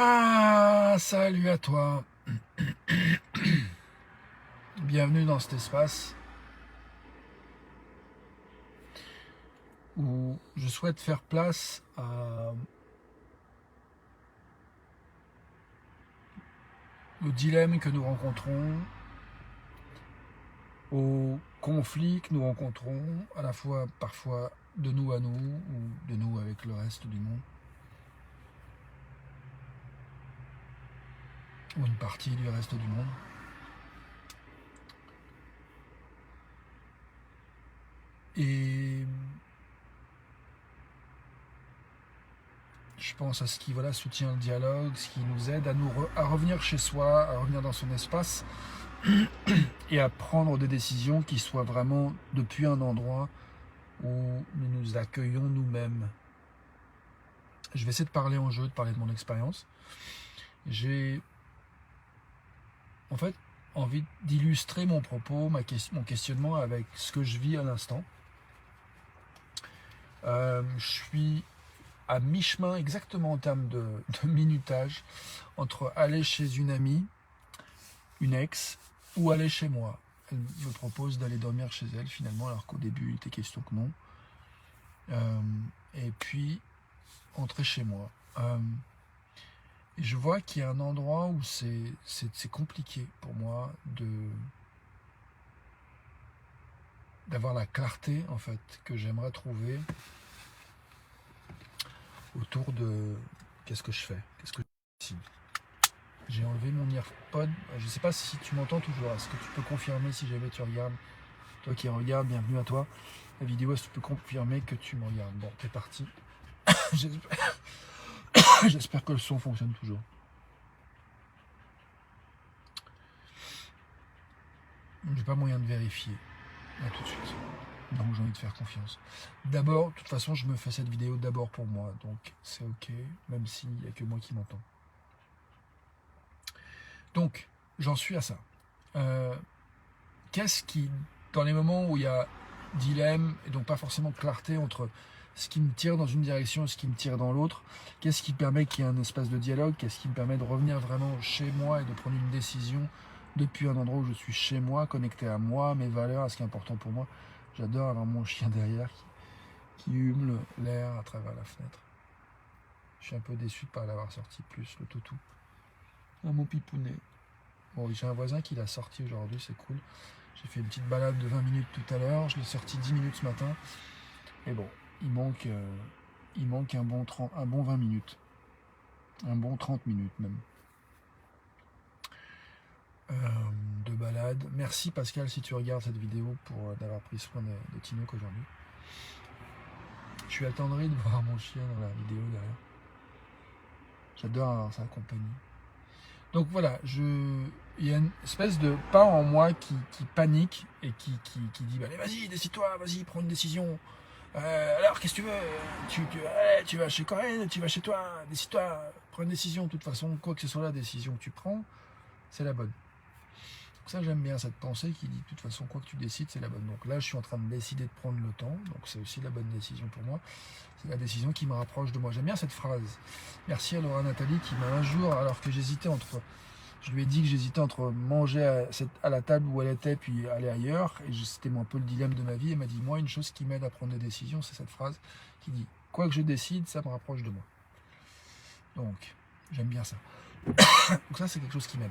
Ah, salut à toi. Bienvenue dans cet espace où je souhaite faire place au dilemme que nous rencontrons, aux conflits que nous rencontrons, à la fois parfois de nous à nous ou de nous avec le reste du monde, ou une partie du reste du monde. Et je pense à ce qui soutient le dialogue, ce qui nous aide à revenir chez soi, à revenir dans son espace et à prendre des décisions qui soient vraiment depuis un endroit où nous nous accueillons nous-mêmes. Je vais essayer de parler en jeu, de parler de mon expérience. J'ai en fait envie d'illustrer mon propos, mon questionnement avec ce que je vis à l'instant. Je suis à mi-chemin exactement en termes de minutage entre aller chez une amie, une ex, ou aller chez moi. Elle me propose d'aller dormir chez elle finalement, alors qu'au début il était question que non. Et puis entrer chez moi. Et je vois qu'il y a un endroit où c'est compliqué pour moi d'avoir la clarté en fait que j'aimerais trouver autour de qu'est-ce que je fais, qu'est-ce que je décide. J'ai enlevé mon earpod. Je ne sais pas si tu m'entends toujours. Est-ce que tu peux confirmer si jamais tu regardes? Toi qui regardes, bienvenue à toi. La vidéo, est-ce que tu peux confirmer que tu me regardes? Bon, t'es parti. J'espère que le son fonctionne toujours. J'ai pas moyen de vérifier. Là, tout de suite. Donc j'ai envie de faire confiance. D'abord, de toute façon, je me fais cette vidéo d'abord pour moi. Donc c'est ok, même s'il n'y a que moi qui m'entends. Donc, j'en suis à ça. Qu'est-ce qui, dans les moments où il y a dilemme, et donc pas forcément clarté entre ce qui me tire dans une direction et ce qui me tire dans l'autre, qu'est-ce qui permet qu'il y ait un espace de dialogue, qu'est-ce qui me permet de revenir vraiment chez moi et de prendre une décision depuis un endroit où je suis chez moi, connecté à moi, mes valeurs, à ce qui est important pour moi. J'adore avoir mon chien derrière qui hume l'air à travers la fenêtre. Je suis un peu déçu de ne pas l'avoir sorti plus, le toutou. Oh, mon pipounet. Bon, j'ai un voisin qui l'a sorti aujourd'hui, c'est cool. J'ai fait une petite balade de 20 minutes tout à l'heure, je l'ai sorti 10 minutes ce matin. Et bon, il manque un bon 20 minutes. Un bon 30 minutes même. De balade. Merci Pascal si tu regardes cette vidéo pour d'avoir pris soin de Tinoc aujourd'hui. Je suis attendri de voir mon chien dans la vidéo derrière. J'adore avoir sa compagnie. Donc voilà, il y a une espèce de part en moi qui panique et qui dit allez, vas-y, décide-toi, vas-y, prends une décision. Alors, qu'est-ce que tu veux? Tu vas chez Corinne, tu vas chez toi, décide-toi, prends une décision. De toute façon, quoi que ce soit la décision que tu prends, c'est la bonne. Donc ça, j'aime bien cette pensée qui dit de toute façon, quoi que tu décides, c'est la bonne. Donc là, je suis en train de décider de prendre le temps, donc c'est aussi la bonne décision pour moi. C'est la décision qui me rapproche de moi. J'aime bien cette phrase. Merci à Laura Nathalie qui m'a un jour, alors que j'hésitais entre... Je lui ai dit que j'hésitais entre manger à la table où elle était puis aller ailleurs. Et c'était un peu le dilemme de ma vie. Elle m'a dit, moi, une chose qui m'aide à prendre des décisions, c'est cette phrase qui dit, quoi que je décide, ça me rapproche de moi. Donc, j'aime bien ça. Donc ça, c'est quelque chose qui m'aide.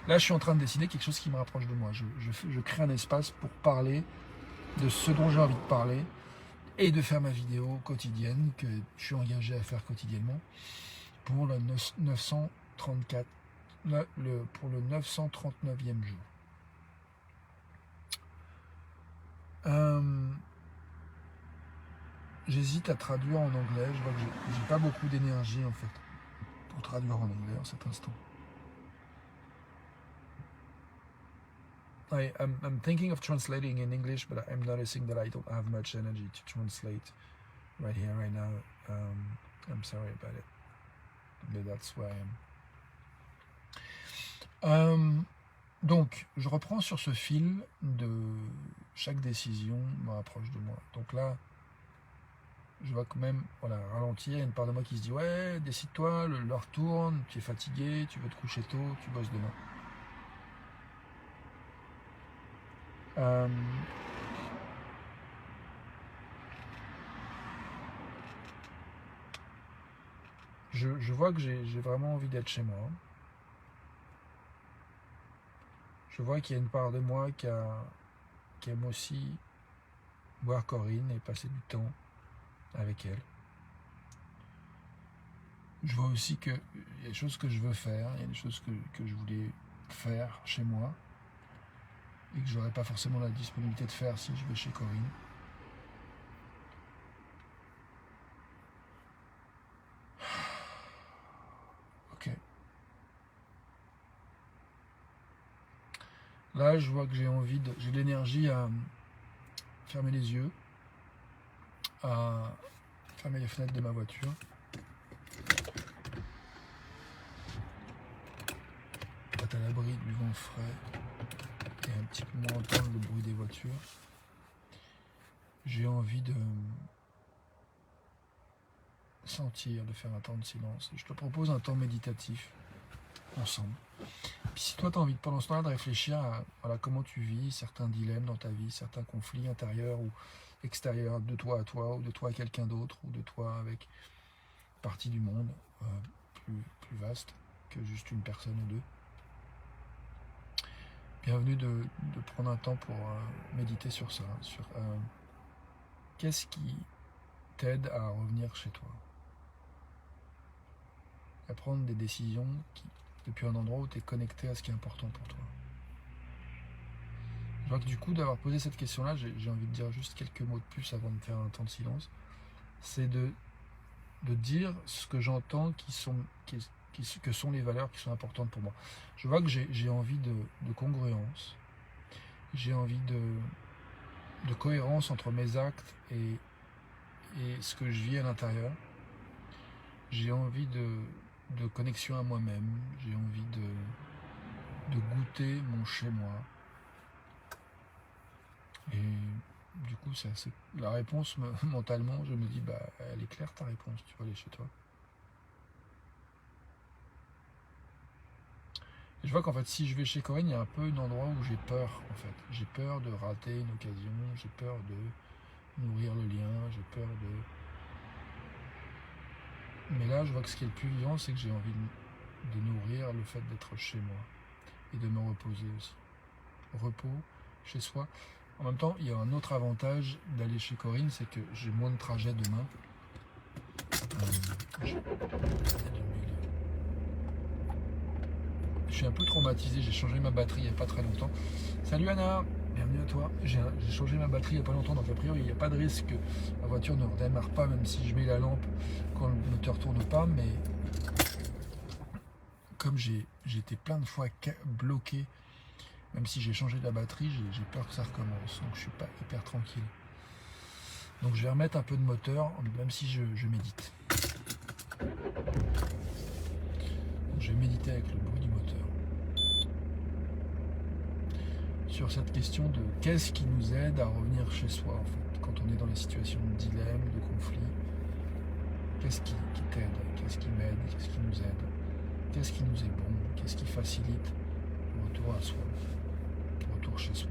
Là, je suis en train de décider quelque chose qui me rapproche de moi. Je crée un espace pour parler de ce dont j'ai envie de parler et de faire ma vidéo quotidienne que je suis engagé à faire quotidiennement pour le 934. Pour le 939e jour. J'hésite à traduire en anglais. Je vois que j'ai pas beaucoup d'énergie en fait pour traduire en anglais en cet instant. I'm thinking of translating in English, but I'm noticing that I don't have much energy to translate right here, right now. I'm sorry about it. But that's where I am. Donc, je reprends sur ce fil de chaque décision me rapproche de moi. Donc là, je vois que même, voilà, ralentir, il y a une part de moi qui se dit, ouais, décide-toi, l'heure tourne, tu es fatigué, tu veux te coucher tôt, tu bosses demain. Je vois que j'ai vraiment envie d'être chez moi. Je vois qu'il y a une part de moi qui aime aussi voir Corinne et passer du temps avec elle. Je vois aussi qu'il y a des choses que je veux faire, il y a des choses que je voulais faire chez moi et que j'aurais pas forcément la disponibilité de faire si je vais chez Corinne. Ok. Là, je vois que j'ai l'énergie à fermer les yeux, à fermer les fenêtres de ma voiture. Pour être à l'abri du vent frais et un petit peu moins entendre le bruit des voitures. J'ai envie de sentir, de faire un temps de silence. Je te propose un temps méditatif ensemble. Puis si toi tu as envie pendant ce temps-là de réfléchir à voilà, comment tu vis certains dilemmes dans ta vie, certains conflits intérieurs ou extérieurs de toi à toi, ou de toi à quelqu'un d'autre, ou de toi avec une partie du monde plus vaste que juste une personne ou deux. Bienvenue de prendre un temps pour méditer sur ça, sur qu'est-ce qui t'aide à revenir chez toi, à prendre des décisions depuis un endroit où tu es connecté à ce qui est important pour toi. Je vois que du coup, d'avoir posé cette question-là, j'ai envie de dire juste quelques mots de plus avant de faire un temps de silence. C'est de dire ce que j'entends que sont les valeurs qui sont importantes pour moi. Je vois que j'ai envie de congruence, j'ai envie de cohérence entre mes actes et ce que je vis à l'intérieur. J'ai envie de connexion à moi-même, j'ai envie de goûter mon chez-moi. Et du coup, la réponse, mentalement, je me dis, bah, elle est claire ta réponse, tu vas aller chez toi. Et je vois qu'en fait, si je vais chez Corinne, il y a un peu un endroit où j'ai peur, en fait. J'ai peur de rater une occasion, j'ai peur de nourrir le lien, j'ai peur de... Mais là, je vois que ce qui est le plus vivant, c'est que j'ai envie de nourrir le fait d'être chez moi et de me reposer aussi. Repos, chez soi. En même temps, il y a un autre avantage d'aller chez Corinne, c'est que j'ai moins de trajet demain. Je suis un peu traumatisé, j'ai changé ma batterie il n'y a pas très longtemps. Salut Anna, bienvenue à toi. J'ai changé ma batterie il n'y a pas longtemps, donc a priori il n'y a pas de risque que la voiture ne redémarre pas, même si je mets la lampe quand le moteur tourne pas, mais comme j'ai été plein de fois bloqué, même si j'ai changé la batterie, j'ai peur que ça recommence, donc je suis pas hyper tranquille. Donc je vais remettre un peu de moteur, même si je médite. Je vais méditer avec le bruit du moteur. Sur cette question de qu'est-ce qui nous aide à revenir chez soi, en fait, quand on est dans les situations de dilemme, de conflit. Qu'est-ce qui t'aide? Qu'est-ce qui m'aide? Qu'est-ce qui nous aide? Qu'est-ce qui nous est bon? Qu'est-ce qui facilite le retour à soi, le retour chez soi?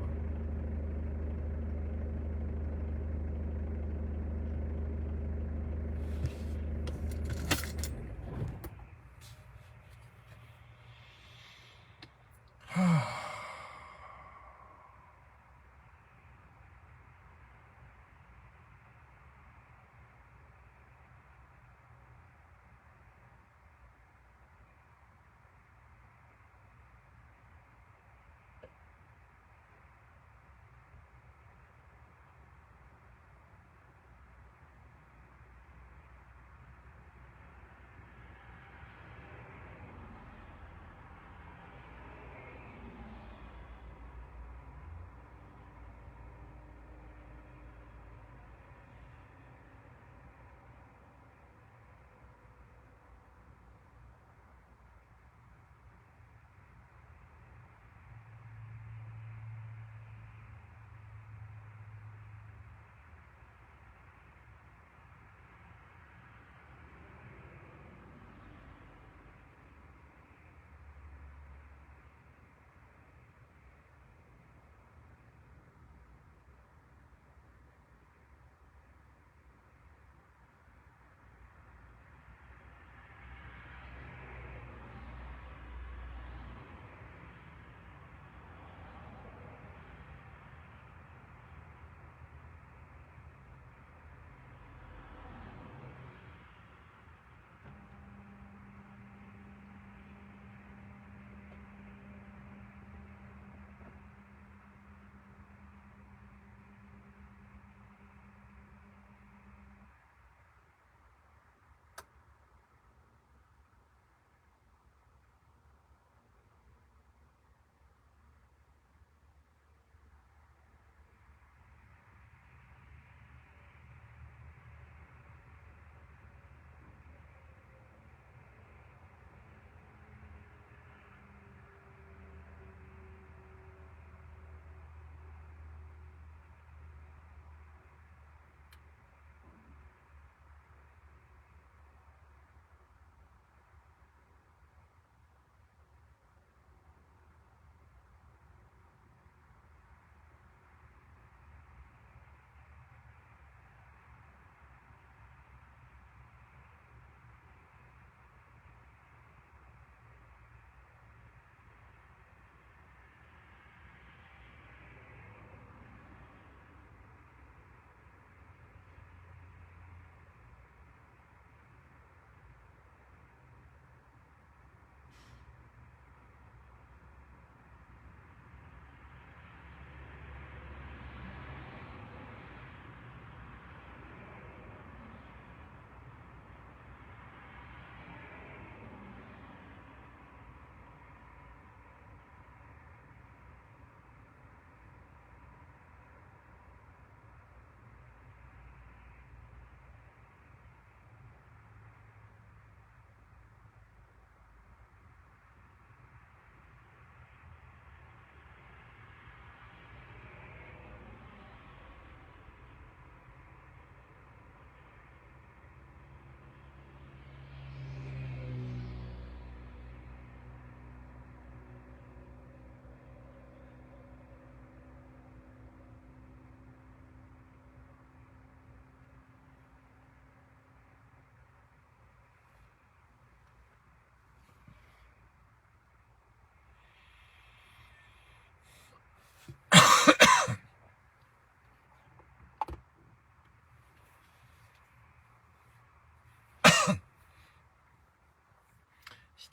Ah.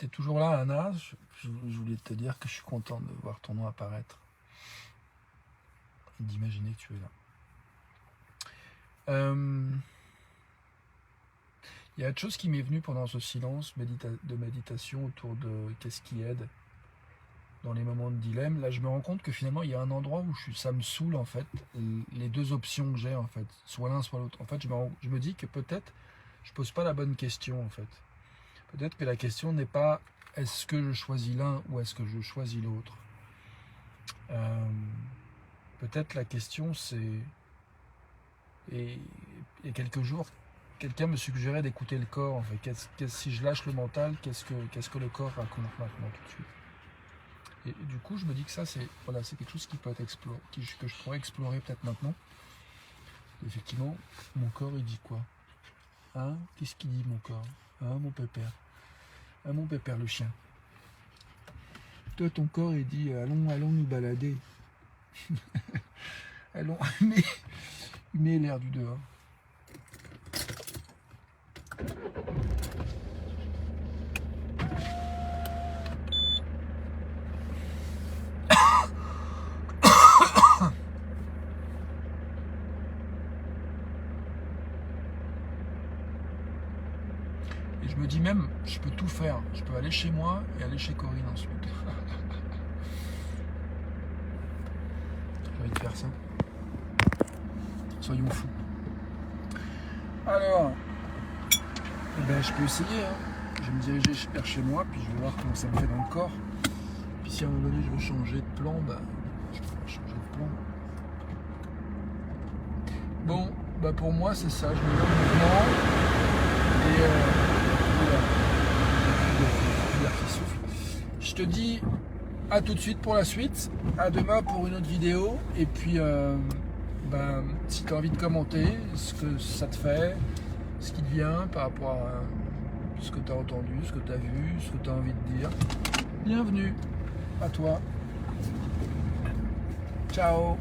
tu es toujours là, Anna, je voulais te dire que je suis content de voir ton nom apparaître et d'imaginer que tu es là. Il y a autre chose qui m'est venue pendant ce silence de méditation autour de qu'est-ce qui aide dans les moments de dilemme. Là, je me rends compte que finalement, il y a un endroit où ça me saoule, en fait, les deux options que j'ai, en fait, soit l'un, soit l'autre. En fait, je me dis que peut-être je pose pas la bonne question, en fait. Peut-être que la question n'est pas est-ce que je choisis l'un ou est-ce que je choisis l'autre. Peut-être la question c'est... Et quelques jours, quelqu'un me suggérait d'écouter le corps. En fait. Si je lâche le mental, qu'est-ce que le corps raconte maintenant tout de suite. Et du coup, je me dis que ça, c'est quelque chose qui peut être exploré, que je pourrais explorer peut-être maintenant. Effectivement, mon corps, il dit quoi? Hein? Qu'est-ce qu'il dit, mon corps? Hein, mon pépère? Hein, mon pépère, le chien? Toi, ton corps, il dit allons nous balader. Allons, mais l'air du dehors. Et je me dis même, je peux tout faire. Je peux aller chez moi et aller chez Corinne ensuite. J'ai envie de faire ça. Soyons fous. Alors, je peux essayer. Hein. Je vais me diriger vers chez moi, puis je vais voir comment ça me fait dans le corps. Puis si à un moment donné je veux changer de plan, je vais changer de plan. Bon, pour moi c'est ça. Je me donne le mouvement et l'air qui souffle. Je te dis à tout de suite pour la suite. À demain pour une autre vidéo. Et puis si tu as envie de commenter ce que ça te fait, ce qui te vient par rapport à ce que tu as entendu, ce que tu as vu, ce que tu as envie de dire, bienvenue à toi. Ciao.